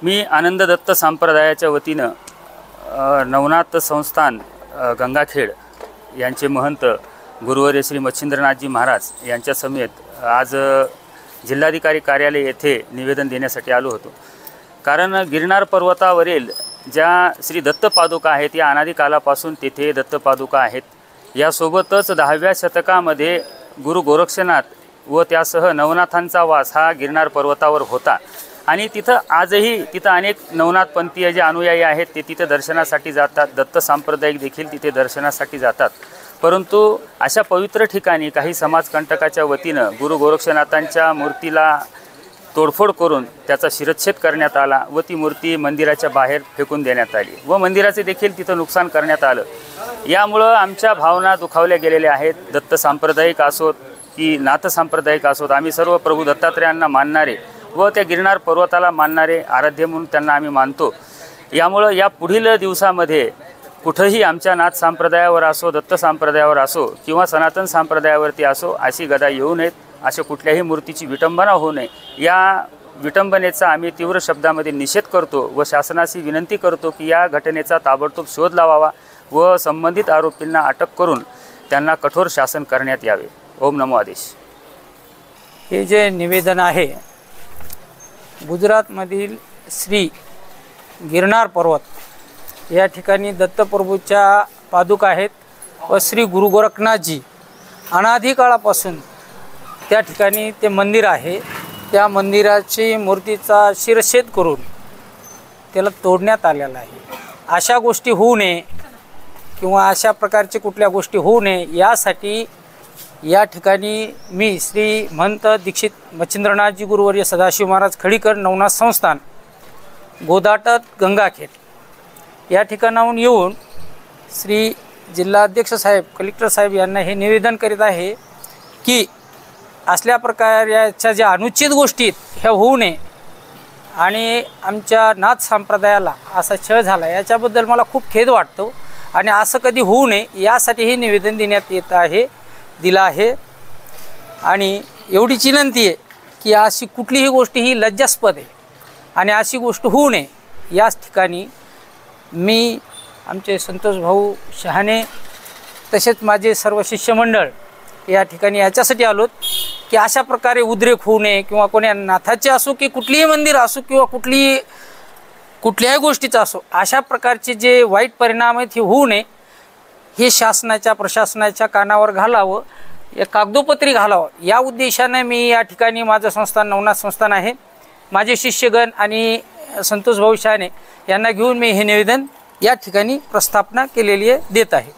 मी आनंद दत्त संप्रदायाच्या वतीनं नवनाथ संस्थान गंगाखेड यांचे महंत गुरुवर्य श्री मच्छिंद्रनाथजी महाराज यांच्या समेत आज जिल्हाधिकारी कार्यालय येथे निवेदन देण्यासाठी आलो होतो। कारण गिरनार पर्वतावरील ज्या श्री दत्त पादुका आहेत या अनादी कालापासून तेथे दत्त पादुका आहेत। यासोबतच 10व्या शतकामध्ये गुरु गोरक्षनाथ व त्यासह नवनाथांचा वास हा गिरनार पर्वतावर होता आणि तिथं आजही तिथं अनेक नवनाथपंथीय जे अनुयायी आहेत ते तिथे दर्शनासाठी जातात। दत्त सांप्रदायिक देखील तिथे दर्शनासाठी जातात। परंतु अशा पवित्र ठिकाणी काही समाजकंटकाच्या वतीनं गुरु गोरक्षनाथांच्या मूर्तीला तोडफोड करून त्याचा शिरच्छेद करण्यात आला व ती मूर्ती मंदिराच्या बाहेर फेकून देण्यात आली व मंदिराचे देखील तिथं नुकसान करण्यात आलं। यामुळं आमच्या भावना दुखावल्या गेलेल्या आहेत। दत्त सांप्रदायिक असोत की नाथ सांप्रदायिक असोत, आम्ही सर्व प्रभू दत्तात्रेयांना मानणारे व त्या गिरनार पर्वताला मानणारे आराध्य म्हणून त्यांना आम्ही मानतो। यामुळं या पुढील दिवसामध्ये कुठेही आमच्या नाथ संप्रदायावर असो, दत्त संप्रदायावर असो किंवा सनातन संप्रदायावरती असो अशी गदा येऊ नयेत, अशा कुठल्याही मूर्तीची विटंबना होऊ नये। या विटंबनेचा आम्ही तीव्र शब्दामध्ये निषेध करतो व शासनाशी विनंती करतो की या घटनेचा ताबडतोब शोध लावावा व संबंधित आरोपींना अटक करून त्यांना कठोर शासन करण्यात यावे। ओम नमो आदेश। हे जे निवेदन आहे गुजरातमधील श्री गिरनार पर्वत या ठिकाणी दत्तप्रभूच्या पादुका आहेत व श्री गुरु गोरखनाथजी अनादी काळापासून त्या ठिकाणी ते मंदिर आहे। त्या मंदिराची मूर्तीचा शिरच्छेद करून त्याला तोडण्यात आलेला आहे। अशा गोष्टी होऊ नये किंवा अशा प्रकारची कुठल्या गोष्टी होऊ नये यासाठी या ठिकाणी मी श्री महंत दीक्षित मच्छिंद्रनाथजी गुरुवर्य सदाशिव महाराज खडीकर नवनाथ संस्थान गोदाटत गंगाखेड या ठिकाणाहून येऊन श्री जिल्हाध्यक्ष साहेब, कलेक्टर साहेब यांना हे निवेदन करीत आहे की असल्या प्रकारच्या ज्या अनुचित गोष्टी ह्या होऊ नये आणि आमच्या नाथ संप्रदायाला असा छळ झाला याच्याबद्दल मला खूप खेद वाटतो आणि असं कधी होऊ नये यासाठी हे निवेदन देण्यात येत आहे दिला आहे। आणि एवढीच विनंती आहे की अशी कुठलीही गोष्ट ही लज्जास्पद आहे आणि अशी गोष्ट होऊ नये। याच ठिकाणी मी आमचे संतोष भाऊ शहाणे तसेच माझे सर्व शिष्यमंडळ या ठिकाणी याच्यासाठी आलोत की अशा प्रकारे उद्रेक होऊ नये किंवा कोण्या नाथाचे असो की कुठलीही मंदिर असो किंवा कुठल्याही गोष्टीचा असो अशा प्रकारचे जे वाईट परिणाम आहेत हे होऊ नये हे शासनाच्या प्रशासनाच्या कानावर घालावं, कागदोपत्री घालावं या उद्देशाने मी या ठिकाणी माझं संस्थान नवनाथ संस्थान आहे, माझे शिष्यगण आणि संतोष भाऊ शहाणे यांना घेऊन मी हे निवेदन या ठिकाणी प्रस्थापना केलेली आहे देत आहे।